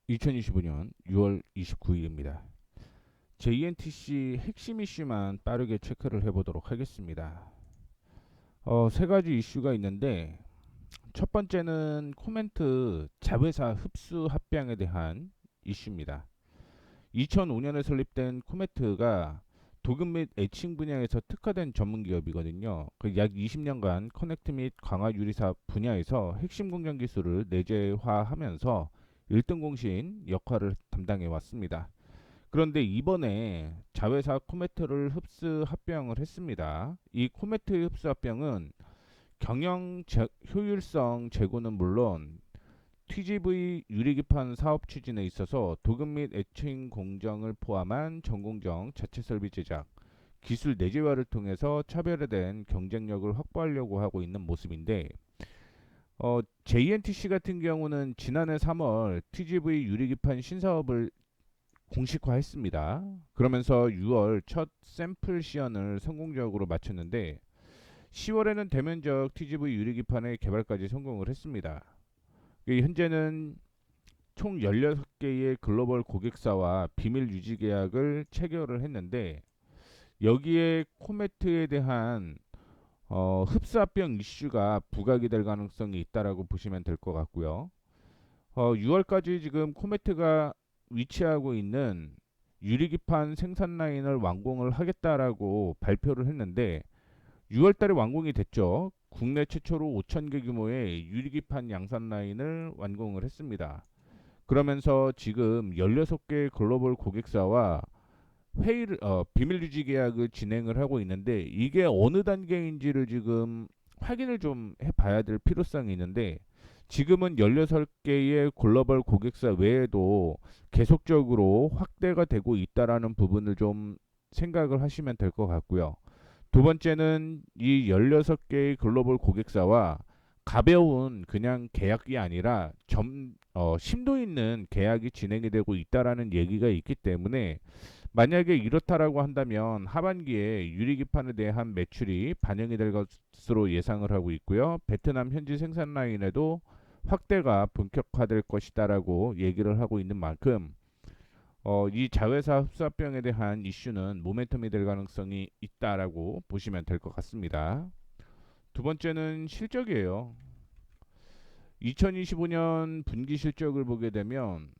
2025년 6월 29일입니다. JNTC 핵심 이슈만 빠르게 체크를 해보도록 하겠습니다. 세 가지 이슈가 있는데 첫 번째는 코멘트 자회사 흡수 합병에 대한 이슈입니다. 2005년에 설립된 코멘트가 도금 및 애칭 분야에서 특화된 전문 기업이거든요. 약 20년간 커넥트 및 강화 유리사 분야에서 핵심 공정 기술을 내재화하면서 1등 공신 역할을 담당해 왔습니다. 그런데 이번에 자회사 코메트를 흡수 합병을 했습니다. 이 코메트 흡수 합병은 효율성 제고는 물론 TGV 유리기판 사업 추진에 있어서 도금 및 애칭 공정을 포함한 전공정 자체 설비 제작, 기술 내재화를 통해서 차별화된 경쟁력을 확보하려고 하고 있는 모습인데 JNTC 같은 경우는 지난해 3월 TGV 유리기판 신사업을 공식화했습니다. 그러면서 6월 첫 샘플 시연을 성공적으로 마쳤는데 10월에는 대면적 TGV 유리기판의 개발까지 성공을 했습니다. 현재는 총 16개의 글로벌 고객사와 비밀 유지 계약을 체결을 했는데 여기에 코메트에 대한 흡수합병 이슈가 부각이 될 가능성이 있다라고 보시면 될 것 같고요. 6월까지 지금 코메트가 위치하고 있는 유리기판 생산 라인을 완공을 하겠다라고 발표를 했는데 6월달에 완공이 됐죠. 국내 최초로 5,000개 규모의 유리기판 양산 라인을 완공을 했습니다. 그러면서 지금 16개 글로벌 고객사와 비밀 유지 계약을 진행을 하고 있는데 이게 어느 단계인지를 지금 확인을 좀 해봐야 될 필요성이 있는데 지금은 16개의 글로벌 고객사 외에도 계속적으로 확대가 되고 있다라는 부분을 좀 생각을 하시면 될 것 같고요. 두 번째는 이 16개의 글로벌 고객사와 가벼운 그냥 계약이 아니라 심도 있는 계약이 진행이 되고 있다라는 얘기가 있기 때문에 만약에 이렇다라고 한다면 하반기에 유리기판에 대한 매출이 반영이 될 것으로 예상을 하고 있고요. 베트남 현지 생산 라인에도 확대가 본격화될 것이다라고 얘기를 하고 있는 만큼 이 자회사 흡수합병에 대한 이슈는 모멘텀이 될 가능성이 있다라고 보시면 될 것 같습니다. 두 번째는 실적이에요. 2025년 분기 실적을 보게 되면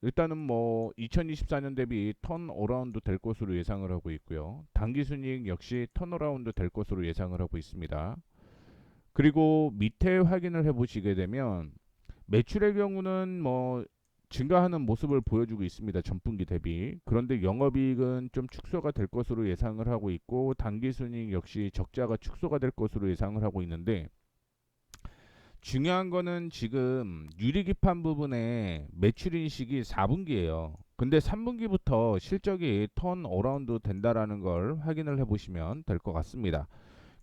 일단은 2024년 대비 턴어라운드 될 것으로 예상을 하고 있고요. 당기순이익 역시 턴어라운드 될 것으로 예상을 하고 있습니다. 그리고 밑에 확인을 해보시게 되면 매출의 경우는 증가하는 모습을 보여주고 있습니다. 전분기 대비. 그런데 영업이익은 좀 축소가 될 것으로 예상을 하고 있고 당기순이익 역시 적자가 축소가 될 것으로 예상을 하고 있는데 중요한 거는 지금 유리기판 부분에 매출 인식이 4분기예요. 근데 3분기부터 실적이 턴 어라운드 된다라는 걸 확인을 해보시면 될 것 같습니다.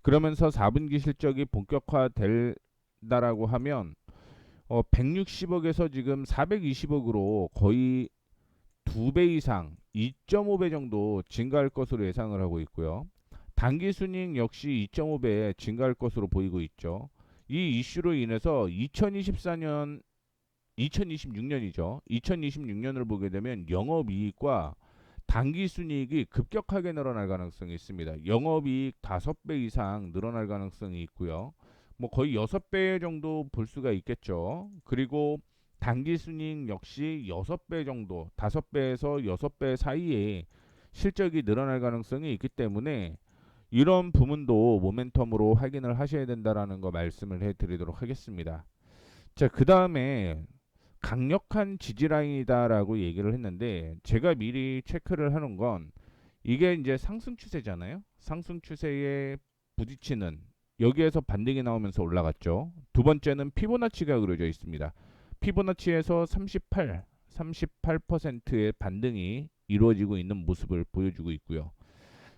그러면서 4분기 실적이 본격화 된다라고 하면 160억에서 지금 420억으로 거의 2배 이상 2.5배 정도 증가할 것으로 예상을 하고 있고요. 당기순이익 역시 2.5배 증가할 것으로 보이고 있죠. 이 이슈로 인해서 2026년이죠. 2026년을 보게 되면 영업이익과 당기순이익이 급격하게 늘어날 가능성이 있습니다. 영업이익 5배 이상 늘어날 가능성이 있고요. 거의 6배 정도 볼 수가 있겠죠. 그리고 당기순이익 역시 6배 정도, 5배에서 6배 사이에 실적이 늘어날 가능성이 있기 때문에 이런 부분도 모멘텀으로 확인을 하셔야 된다라는 거 말씀을 해드리도록 하겠습니다. 자, 그 다음에 강력한 지지 라인이다라고 얘기를 했는데 제가 미리 체크를 하는 건 이게 이제 상승 추세잖아요. 상승 추세에 부딪히는 여기에서 반등이 나오면서 올라갔죠. 두 번째는 피보나치가 그려져 있습니다. 피보나치에서 38%의 반등이 이루어지고 있는 모습을 보여주고 있고요.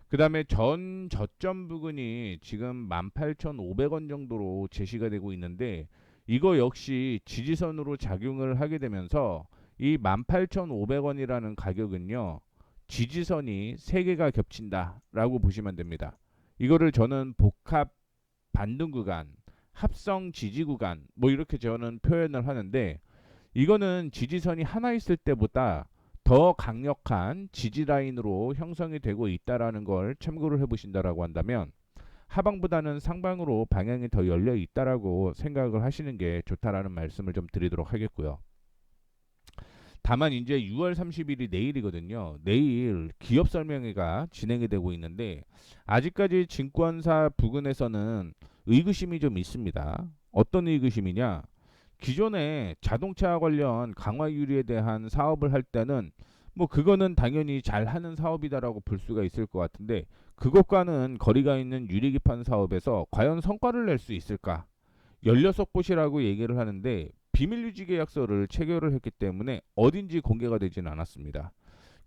그 다음에 전 저점 부근이 지금 18,500원 정도로 제시가 되고 있는데 이거 역시 지지선으로 작용을 하게 되면서 이 18,500원이라는 가격은요 지지선이 3개가 겹친다라고 보시면 됩니다. 이거를 저는 복합 반등 구간, 합성 지지 구간 이렇게 저는 표현을 하는데 이거는 지지선이 하나 있을 때보다 더 강력한 지지 라인으로 형성이 되고 있다라는 걸 참고를 해보신다라고 한다면 하방보다는 상방으로 방향이 더 열려 있다라고 생각을 하시는 게 좋다라는 말씀을 좀 드리도록 하겠고요. 다만 이제 6월 30일이 내일이거든요. 내일 기업 설명회가 진행이 되고 있는데 아직까지 증권사 부근에서는 의구심이 좀 있습니다. 어떤 의구심이냐? 기존에 자동차 관련 강화 유리에 대한 사업을 할 때는 뭐 그거는 당연히 잘하는 사업이다라고 볼 수가 있을 것 같은데 그것과는 거리가 있는 유리기판 사업에서 과연 성과를 낼 수 있을까? 16곳이라고 얘기를 하는데 비밀유지 계약서를 체결을 했기 때문에 어딘지 공개가 되지는 않았습니다.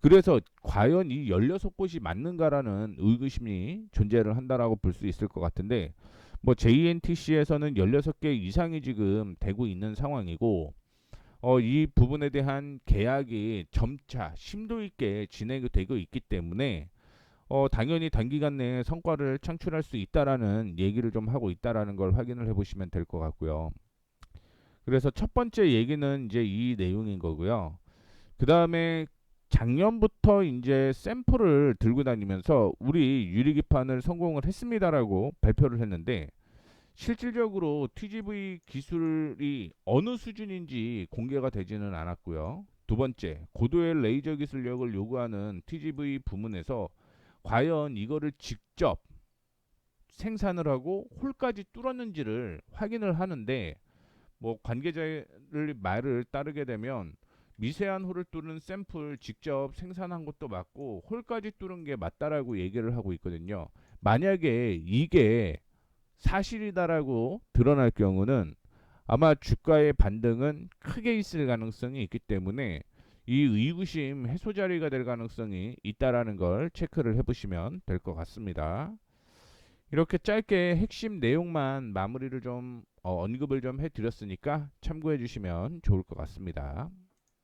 그래서 과연 이 16곳이 맞는가라는 의구심이 존재를 한다라고 볼 수 있을 것 같은데 뭐 JNTC에서는 16개 이상이 지금 되고 있는 상황이고 이 부분에 대한 계약이 점차 심도 있게 진행이 되고 있기 때문에 당연히 단기간 내에 성과를 창출할 수 있다라는 얘기를 좀 하고 있다라는 걸 확인을 해보시면 될 것 같고요. 그래서 첫 번째 얘기는 이제 이 내용인 거고요. 그 다음에 작년부터 이제 샘플을 들고 다니면서 우리 유리기판을 성공을 했습니다라고 발표를 했는데 실질적으로 TGV 기술이 어느 수준인지 공개가 되지는 않았고요. 두 번째, 고도의 레이저 기술력을 요구하는 TGV 부문에서 과연 이거를 직접 생산을 하고 홀까지 뚫었는지를 확인을 하는데 뭐 관계자의 말을 따르게 되면 미세한 홀을 뚫은 샘플 직접 생산한 것도 맞고 홀까지 뚫은 게 맞다라고 얘기를 하고 있거든요. 만약에 이게 사실이다라고 드러날 경우는 아마 주가의 반등은 크게 있을 가능성이 있기 때문에 이 의구심 해소 자리가 될 가능성이 있다라는 걸 체크를 해보시면 될 것 같습니다. 이렇게 짧게 핵심 내용만 마무리를 좀 언급을 좀 해드렸으니까 참고해 주시면 좋을 것 같습니다.